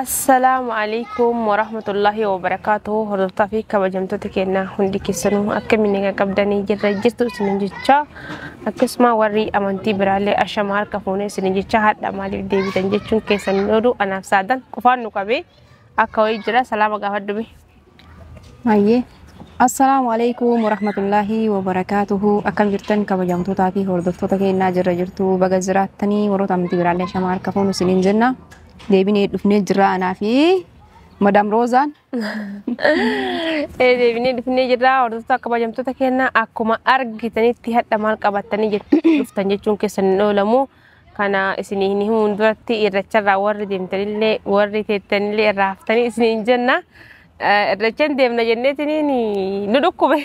Assalamualaikum warahmatullahi wabarakatuh. Hordoftaa fi kabajamtoota keenya hundi keessanuu akkamiin nagaa qabdanii jirtu isiniin jecha akkasuma warri amantii biraallee ashama harka fuunee isiniin jecha hadha maaliif deebitan jechuun keessan oduu anaaf saadan qofaan nu qabee akka wayii jira. Salaama gaafadhu. Mayyee Assalamualaikum warahmatullahi wabarakatuh. Akkam jirtan kabajamtootaa fi hordoftoota keenya jirtu baga jiraatanii warroota amantii biraallee ashama harka fuunee isiniin jenna. Deebinee dhufnee jira anaa fi Madam Rozaan. Deebinee dhufnee jira hordoftoota kabajamtoota keenya akkuma argitanitti hadha maal qabatanii dhuftan jechuun keessan oolamu kana isiniin himuun duratti irracharraa warri deemtanillee warri teettanillee irraa haftanii isiniin jenna. Irrachaan deemna jenneetiniin nu dhukkube.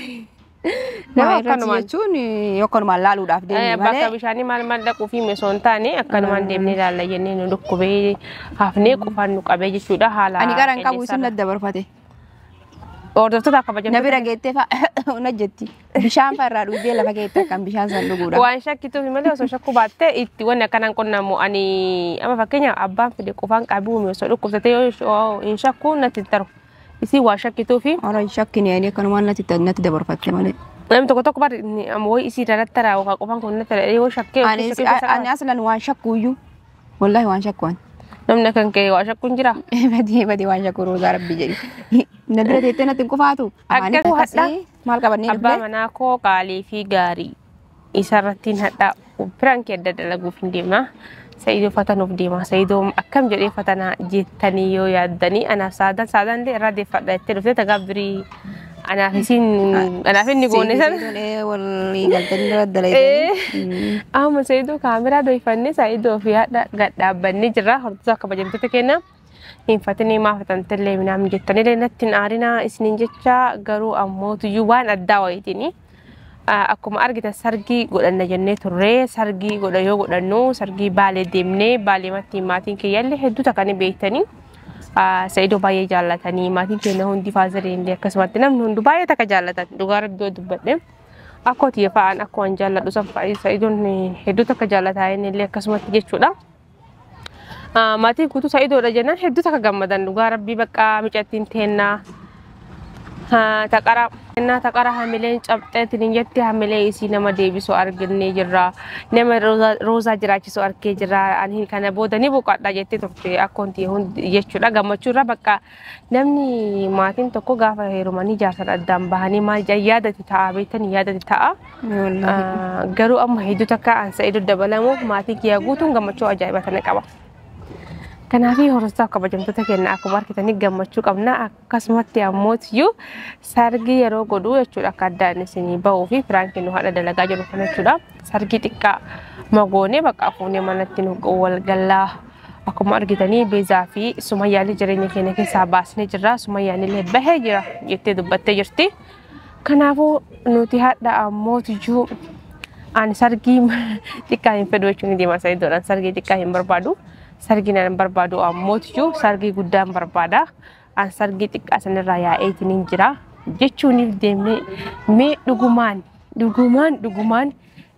Nama akkanuma jechuun yookaan laaluudhaaf deemnee malee bakka bishaanii maal dhaquu fi meeshaan taane akkanumaan deemnee ilaalla jennee nu dhukkubee hafnee qofaan nu qabee jechuudha haala. Ani garan qabu isin nadda barfate. Hordoftoota kabajamtoota Nabira geettee fa'a jetti. Bishaan farraa dhugdee lafa geettee kan bishaan san dhuguudha. Waan shakkituuf malee osoo shakkuu baattee itti wanni akkanaan qonnamu ani amma fakkeenyaaf abbaan fide qofaan qabuu meeshaa dhukkubsatee yoo hin shakkuu natti taru. Isi waa shakkituufi. Ora shakkini ani akkanumaan natti dabarfatte malee. Namni tokko baadhi ammoo isi irratti raawwa kan qofaan kun natti yoo shakkee. Ani aslan waan shakkuuyyuu. Wallahi waan shakkuun. Namni kan kee waa shakkuun jira. Badii waan shakkuu Roozaa Rabbi jedhi. Nabira teettee natti hin qufaatu. Maal qabannee dhufne? Abbaa manaa koo qaalii fi gaarii isarrattiin hadhaa firaankii adda dalaguuf hin deemna. Sayyidoo fatanuuf deema. Sayyidoo akkam jedhee fatanaa jettanii yoo yaaddanii anaaf saadaan illee irraa deeffadha jettee dhuftee tagaaf birii anaaf inni goone sana. Walii galtanii irra dalaydanii. Amma sayyidoo kaameraa dooyifannee sayyidoo fi haadha gad dhaabbannee jirra. Hordoftoota kabajamtoota keenya hin fatanee maa fatantillee minaam jettanii natti hin aarinaa isiniin jecha garuu ammoo tuyyuu waan addaa wayiitiini. Akkuma argitan sargii godhanna jennee turre sargii yoo godhannu sargii baalee deemnee baalee maatiin kiyyaallee hedduu takkanii beektanii Sayyidoo baay'ee jaallatanii maatiin keenya hundi faazariinlee akkasumatti namni hundi baay'ee takka jaallatan dhugaa rabbii dubbadhe akka hojii fa'aan akka waan jaalladhu Sayyidoon hedduu takka jaallataa illee akkasumatti jechuudha. Maatiin guutuu Sayyidoodha jennaan hedduu takka gammadan dhugaa rabbii bakka micattiin teennaa. Taqara hamileen cabxeetiin jetti hamilee isii nama deebisu arginee jirra. Nama Roozaa jiraachisu argee jirra. Ani kana booda ni boqodha jettee turte akkonti hundi jechuudha. Gammachuurra bakka namni maatiin tokko gaafa heerumanii jaarsan addaan bahanii maal yaadati ta'a beektanii yaadati ta'a. Garuu amma hedduu takka ansa hedduu dabalamuuf maatiin kiyyaa guutuun gammachuu ajaa'ibaa tana qaba. Kanaafi hordoftoota kabajamtoota keenya akkuma argitanii gammachuu qabna akkasumatti ammoo sargii yeroo godhu jechuudha akka addaan isinii bahuu fi firaankiin nu haadha dalagaa jiru kana jechuudha. Sargii xiqqaa magoonee bakka fuunee manatti nu wal gallaa akkuma argitanii beezaa fi sumayyaalii jireenya keenya keessaa baasnee jirra. Sumayyaanillee bahee jira jettee dubbattee jirti. Kanaafuu nuti haadha ammoo ani sargii xiqqaa hin fedhu jechuun deemaa Sayyidoodhaan sargii xiqqaa hin barbaadu. Sargiin barbaadu ammoo sargii guddaan barbaada. An sargii xiqqaa sanirraa yaa'eetiin jira. Jechuuniif deemnee mee dhugumaan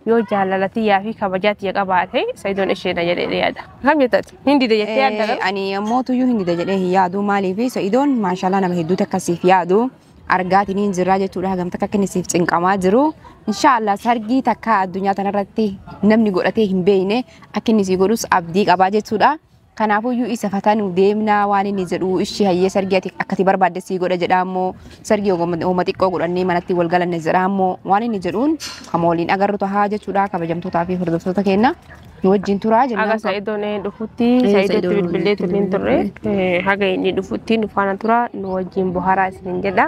yoo jaalalatii yaafi kabajaatti qabaate Sayyidoon isheena jedhee yaada. Kam jettati? Hindi jettee yaadda? Ani ammoo tuyyuu hindi jedhee hin yaadu maaliif Sayyidoon maashaallah nama hedduu akkasiif yaadu. Argaatiin jirra jechuudha hagam takka kennisiif cinqamaa jiru. Inshallah sargii takka addunyaa tanarratti namni godhatee hin beekne akka inni si godhus abdii qabaa jechuudha. Kanaafuu isa fatanuu deemna waan inni jedhu ishee hayyee sargii akkati barbaadde si godha jedha ammoo sargii ooma xiqqoo godhannee manatti wal galanne jedha ammoo waan inni jedhuun kamooliin agarru tahaa jechuudha kabajamtootaa fi hordoftoota keenya. Wajjin turaa jennaan. Aga Sayyidoon dhufutti Sayyidootti bilbilee turtiin turre haga inni dhufutti nu faana tura nu wajjin bohaaraa isin jedha.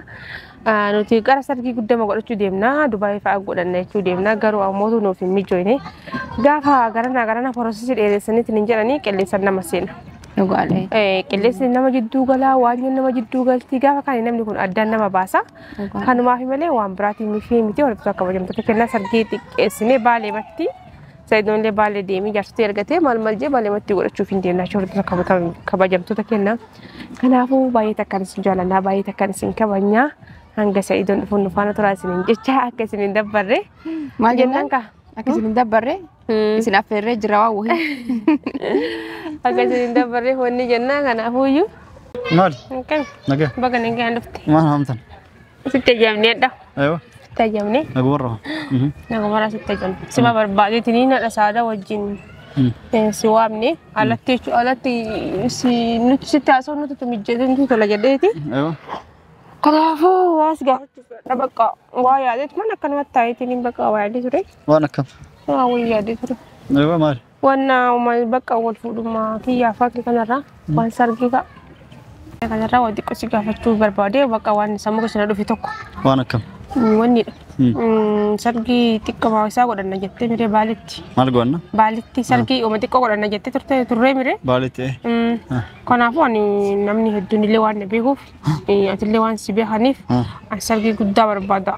Nuti gara sargii guddama godhachuu deemna Dubaayii fa'aa godhanna jechuu deemna garuu ammoo nuuf hin mijoone gaafa garana porosesii dheeressaniitiin hin jedhanii qilleessan nama seena. Qilleessi nama jidduu galaa waan nama jidduu galtii gaafa kan namni kun addaan nama baasa. Kanumaaf malee waan biraatiin miti hordoftoota kabajamtoota kennaa sargii xiqqeessinee baalee batti. Sayyidoon illee baalee deemee jaarsotii argatee maal jee baalee matti godhachuuf hin deemna hordoftoota kabajamtoota kennaa. Kanaafuu baay'ee takkaan isin jaalladha baay'ee takkaan isin kabajna. Hanga Sayyidoon dhufuun nu faana turaa isiniin jecha akka isiniin dabbarre. Maal jennaan ka? Akka isiniin dabbarre? Isin affeerree jira waa wahii. Akka isiniin dabbarre wanni jennaan kanaafuyyuu مال ممكن نجا بقى نجي عندك ما همتن ستة جامني ده ايوه ستة جامني نقبره مرة ستة جامني سما بربادي تنين الأسعار والجن سوامني على si nuti sitaso nuti tumijjeden tu tola jedeti ايوه kanaafuu waasga bakka waa yaadet mana kanuma taayitini bakka waa yaadde ture وانا كم waa way yaadde ture ايوه مال wanna bakka wal fuudhuma kiyyaa fakkii kanarra waan sargiga kanarra waa xiqqoo si gaafachuu barbaade bakka waan sammuu keessa dhufe tokko وانا كم wanni sargi xiqqoo isaa godhanna jettee miree baalitti مال قلنا baalitti sargi uma xiqqoo godhanna jettee turree miree بالتي kanaafuu ani namni hedduun illee waan na beekuuf atillee waan si beekaniif ani sargii guddaa barbaada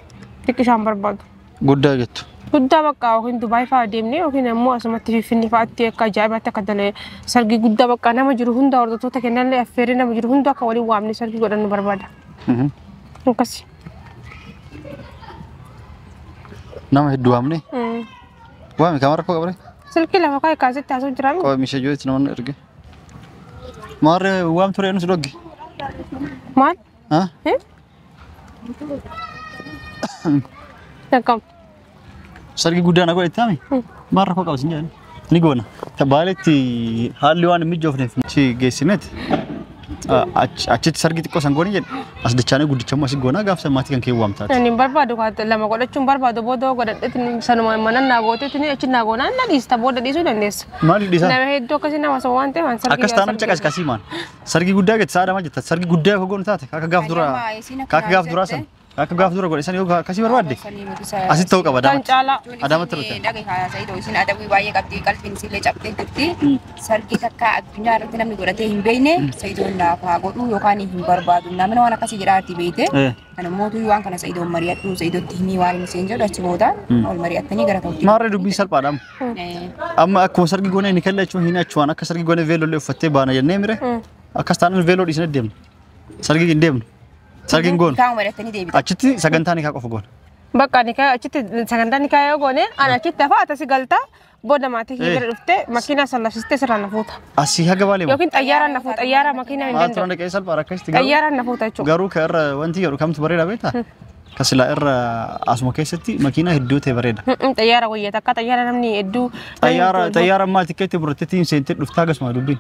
xiqqishaan barbaadu قدها جت guddaa bakka yookiin Dubaay fa'aa deemnee yookiin ammoo asumatti Finfinnee fa'aatti akka ajaa'ibaatti akka dalee sargii guddaa bakka nama jiru hunda hordoftoota kennallee affeeree nama jiru hunda akka waliin waamne sargii godhannu barbaada. Akkasi. نعم هدوا مني وامي كاميرا كوكا بري Silkii lafa kaa'e kaasitti haasoo jiraami. كوكا مش جويت نمن ارجع مار وام ترى نص دوغي Maal? ها Akkam. سرقي قدانا قول تامي مار كوكا بس نجان نيجونا تبالتي حالي وانا ميجوفني شي جيسينت achit sargi xiqqoo san goone jedhe as dachaane guddichamu as goona gaaf samaati kan kee waamtaati. Ani barbaadu ka lama godhachuun barbaadu booda godhadheetin sanuma manan naa gooteetin achi naa goona na dhiista booda dhiisuu dandeessa. Maali dhiisaa? Nama hedduu akkasii nama soo waan ta'eef sargi. Akkas taanam caqasqasii maan sargi guddaa gadi saadama jetta sargi guddaa yoo goone taate akka gaaf duraa san akka gaaf dura godhe san yoo akkasii barbaadde asitti ta'uu qaba adama turte. Dhaqee haa sayidoo isin adabii baay'ee qabdi qalbiin sillee cabdee jirti sargi takka addunyaa irratti namni godhatee hin beekne sayidoon naaf haa godhu yookaan hin barbaadu namni waan akkasii jedhaatti beekte kan mootuu waan kana sayidoon mari'adhu sayidootti himii waan hin seen jedhu achi booda ol mari'attanii gara ta'utti. Maarree dubbii salphaadhaam. Amma akkuma sargi goone ni kallachuun hin achuwaan akka sargi goone veelollee uffattee baana jennee mire akkas taanaan veeloo dhiisne deemna sargi hin deemnu. Sargin goon. Achitti sagantaa ni kaa qofa goon. Bakka ni kaa achitti sagantaa ni kaa yoo goone ana achitti hafa atasi galtaa booda maatii bira dhuftee makiinaa sallafsistee sirraan na fuuta. Asii haga baalee yookiin xayyaaraan na fuuta xayyaara makiinaa hin danda'u. Maal turan salphaa rakkasti xayyaaraan na fuuta jechuudha. Garuu ka irra wanti jedhu kamtu bareeda beektaa? Kasila irra asuma keessatti makiinaa hedduu ta'e bareeda. Xayyaara wayyata akka xayyaara namni hedduu. Xayyaara maal tikeetti burrattiin seentee dhuftaa gasuma dubbiin.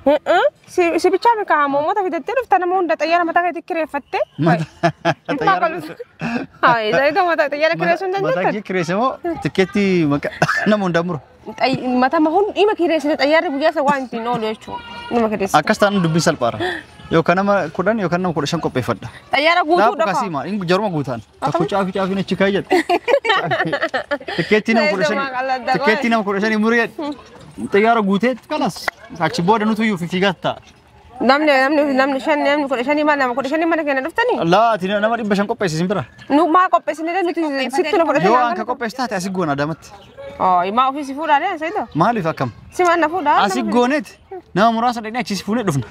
Si bichaa mi kaa moommota fidattee dhufta nama hunda xayyaara mataa keetti kireeffattee. Hayi zayita mataa xayyaara kireessuun dandeettan. Mataa kee kireesse moo tikeetti nama hundaan muru. Mataa mahun ima kireessite xayyaarri guyyaa isa waan ittiin oolu jechuudha. Nama kireesse. Akkas taanaan dubbiin salphaara. Yookaan nama 10 yookaan nama 15 qopheeffadha. Xayyaara guutuu dhaqa. Kasima inni jaruma guutaan. Tokko caafi achi kaayya. Tikeetti nama 15 tikeetti nama 15 muriyad. Xayyaara guutee kalas achi booda nutu yuu fiigatta. Namni shani maal nama 15 mana keenya dhuftanii? Laa ati nama 500 qopheessisin bira. Nu maa qopheessinee nuti sitti nu godhatanii. Yoo anka qopheessitaate asii goona adamatti. Ima ofiisi fuudhaalee sayidoo? Maaliif akkam? Simaan na fuudhaa? Asii gooneeti nama muraasa dhaqnee achi si fuunee dhufna.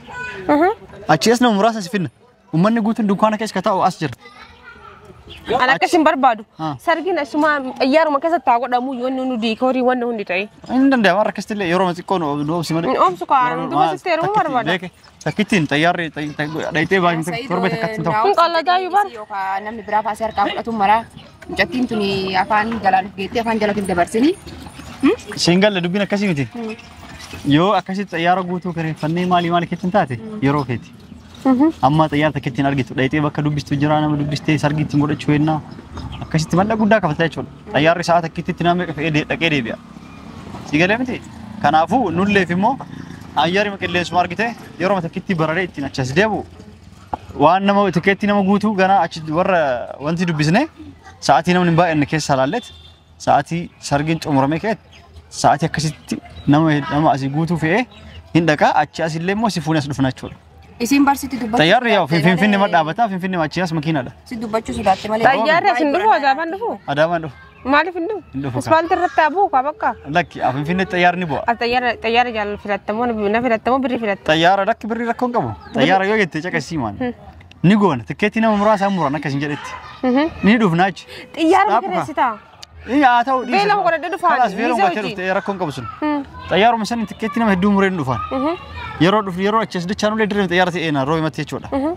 Achi as nama muraasa si finna. Uummanni guutuun dunkaana keessa ka taa'u as jira. Ana akkasiin barbaadu. Sargiin asuma xayyaaruma keessatti haa godhamu yoo nu diikoorii wanna hundi ta'e. Inni danda'ama rakkastillee yeroo xiqqoo nu obsi malee. Obsu kaan duba sisteeruma barbaada. Takkittiin xayyaarri dhayitee baay'ee torba takkatti ta'u. Kun qalladaayu bar. Yookaan namni biraa faasii harkaa fudhatu maraa mucattiin tuni afaan jalaan geettee afaan jalatti dabarsini. Shingalle dubbiin akkasii miti. Yoo akkasitti xayyaara guutuu kireeffannee maali kettiin taate yeroo keeti. Amma xayyaara takkittiin argitu dhayitee bakka dubbistu jira nama dubbistee sargiitti godhachuu hennaa akkasitti malla guddaa kafataa jechuudha. Xayyaarri sa'a takkittitti nama dhaqee deebi'a. Sigalee miti. Kanaafuu nulleef immoo ayyaari qilleensuma argite yeroo takkitti bararee ittiin achas deebu waan nama tikeetti nama guutuu gana achi warra wanti dubbisne sa'aatii namni baay'een keessa laallet sa'aatii sargiin xumuramee ka'e sa'aatii akkasitti nama asii guutuu fe'ee hin dhaqaa achi asillee immoo si fuunee as dhufna jechuudha. Isin barsiisti dubbachuu. Xayyaarri yaa Finfinnee ma dhaabataa Finfinnee ma achi as makiinaadha. Si dubbachuu sodaatte malee. Xayyaarri asin dhufu Adaabaan dhufu? Adaabaan dhufu. Maaliif hin dhufu? Asfaaltii irratti abuu kaa bakka? Lakki Finfinnee xayyaarri ni bu'a. Xayyaara jaalala filattamoo na filattamoo birrii filatta. Xayyaara lakki birrii rakkoo hin qabu. Xayyaara yoo jettee caqasii maan. Ni goona tikkeetti nama muraasa muran akkasiin jedhetti. Ni dhufna achi. Xiyyaara kireessitaa? Yaa ta'u dhiisa. Beelama godhadhee dhufaa. Kalas beelama godhadhee dhuftee rakkoo hin qabu sun. طيارة مثلا تكتينا ما هدوم مرين دفان يرو أشياء ده كانوا ليدرين طيارة إينا روي ما تيجولا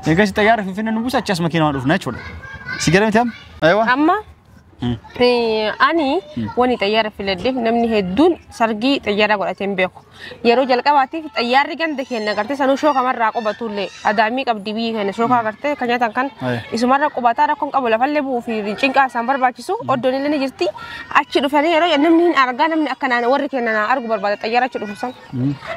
يقاس طيارة في فين نبوس أشياء مكينة ما دفنا تيجولا سيجارة متهم أيوة أما أني واني طيارة في الليل نمني هدون سرقي طيارة ولا تنبيخ يرو جلك باتي طيارة كان دكين نقرتي سانو شو كمان راكو بطولة أدامي كابدي بيه كان شو كقرتي كنيا تانكن إسمه راكو باتارا كون قبل فلله بو في رينشين كاسامبر باتشيسو أردوني لنا جرتي أشيلو فاني يرو ينمني أرجعنا من أكننا ورك أنا أرجو برباد طيارة شلو فسان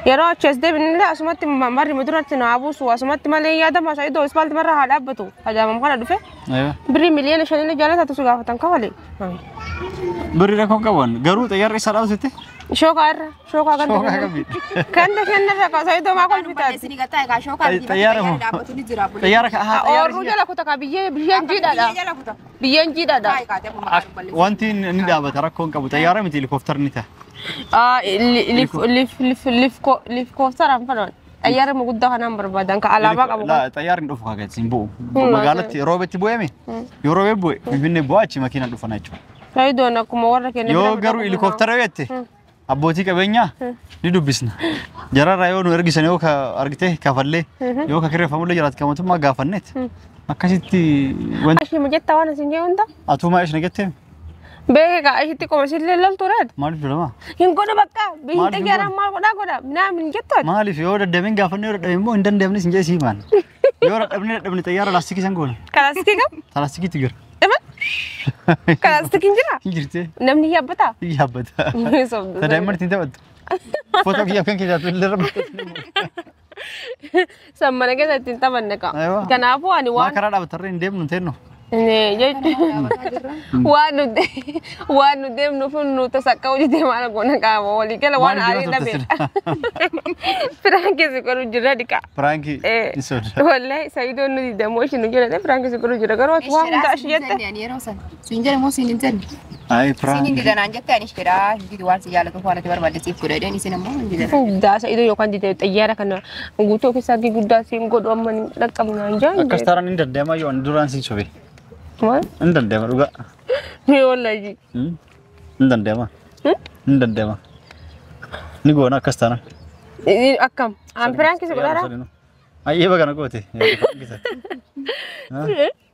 يرو أشيز ده بنلا أسمت مرة مدرنا تنابوس وأسمت مالي يادا ما شايدو إسبالت مرة هذا بتو هذا ممكن دفع بري مليون شنو جالس هتسوق فتنك ولا بري ركون كون جرو طيارة سالو ستة شو كان كان ده كنا سايدو ما كل بتاعي طيارة طيارة أو رجلا كنت كبيجي بيجي جدا وانتي ندابة ترى كون كابو طيارة مثل هليكوبتر نتا ليف كوستر أم فلان طيارة موجود ده هنا بربادان كعلابة كابو لا طيارة ندوف حاجات سيمبو مقالة روبت بويمي يوروبت بوي فيني بواتشي ماكينة ندوفنا يجوا سايدو أنا كمورة كنا يو جرو هليكوبتر ويتي أبوتي كبينيا ندو بسنا جرا رايو نورجي سنيو كأرجته كفلة يو ككير فمولة جرات كمان ثم قافنت ما كشيتي وين أشي مجد توانا سنجي وندا أتوما إيش نجتهم بيه أشي تكو مسير للول تورد مالي فيلما ينكون بكا بينت جرا ما كودا بنا من جتات مالي في يورد دمين قافنة يورد دمين مو إندن دمين سنجي سيمان يورد دمين تيار لاستيكي سنقول كلاستيكي كم لاستيكي تيجر كلاستيكي جرا جرتة نمني يا بتا يا بتا تدايمر تنتا بد فوتو كيا كان كذا تقول لرب سمعنا كذا تنتا بنكا كان أبو أني ما كرر أبى ترى ندم نتينو وانو ديم نفون نتسكوا جدي ما نقولنا كابو ولي كلا وانا علي نبي فرانكي سكرو جراديكا فرانكي والله سيدو نودي دموش نجينا ده فرانكي سكرو جرا كرو توام ده أشياء يعني روسن سينجر مو سينجر أي فرانكي سينجر أنا عندك تاني اشتراه جدي وارسي جالك وفارة تبر بعد سيف كده ده نسينا مو عندي ده سيدو يوكان دي تيارة كنا نقولتو في ساقي قدا سين قد ومن لكم نانجا كستاران إن ددما يو أندوران سين شوي ما إندن ددما روجا والله جي إندن ددما نيجونا كستاران أكم أم فرانكي سكرا أيه بقى نقولتي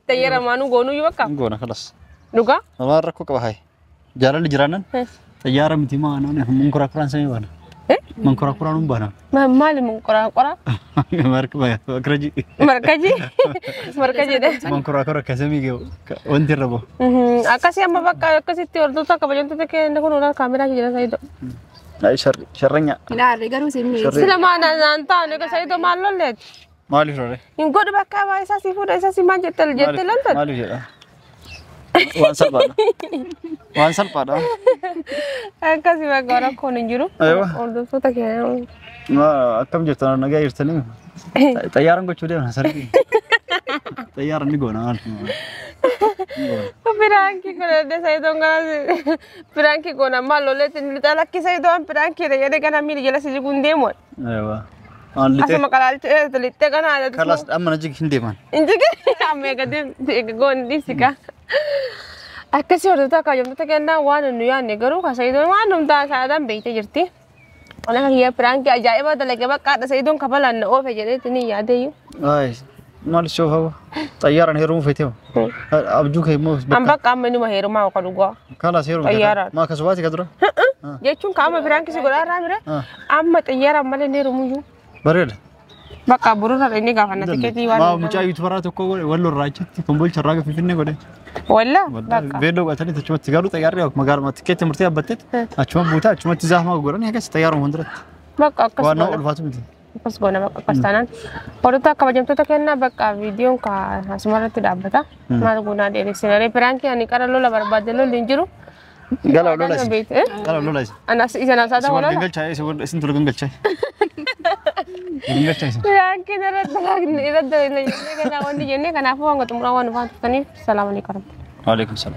تيارة مانو غونو يوكا غونا خلاص روجا ما ركوا كباهاي جارل جيرانن تيارة متيما أنا ممكن أكران سيبانا ممكن أكران نبانا ما مالي ممكن أكران مركبة أكرجي مركجي ده ممكن أكران كسمي جو وانتي ربو أكاسي أما بقى أكاسي تيردو تا كبجان تتكي نكون ولا كاميرا جينا سايدو لا شرنيا لا رجعوا سيمي سلام أنا نانتا نيجا سايدو مالو لد مالي فروري ينقول بقى ما إساسي فود إساسي ما جتل لنتن مالي جدا وان سالبادا أكاسي بقى أنا كون نجرو أيوة أردو فوتا كيا ما أكمل جتنا نجا يرتني طيارة كو تشودي أنا سرقي طيارة نيجونا Piranki con de Saidon ganas Piranki con amalo le tala que Saidon Piranki de ya kana miri jela siji gundemo ايوه اللي asma kala te te kana خلاص اما نجيك هندي مان injige amme gadem gon disika akasi orda ka yom ta kana wan nu ya ne garu ka Saidon wanum ta saadam beite jirti ona hiya Piranki ajaiba da lege bakka da Saidon kabalan no fe jere tini yade yu اي ما شوف هو طيارة هيرو فيتيو أبجوك هي مو am bakka amenu ma heru ma ka dugo خلاص هيرو طيارة. ما كسباتي كدرو jechun ka amma Piranki sigora ramire amma tayara male ne rumuju بريد bakka burura ini ga fanna tiketi ما wan مجاي تفرات كو ولا راجت كمبل شراغ في فيني غده walla bakka فيديو قتلت تشوف تجارو طيارة مقار ما تكيت مرتي بتت أشوف بوتا أشوف تزاحم وقرن هيك طيارة مهندرت bakka akkas وانا gona ألفات مثل akkas gona bakka kastanan oruta ka bajam to kenna bakka video ka asmarati dabbata mar guna de sinare Piranki ani kara lola barbadelo linjiru قالوا له لا bait قالوا له لا ana isana sada سوال wala جنجل شاي سوال اسم تلو جنجل شاي جنجل شاي Piranki darad kana wandi jenne kana fo ngatu murawan fa tani salamu alaikum وعليكم السلام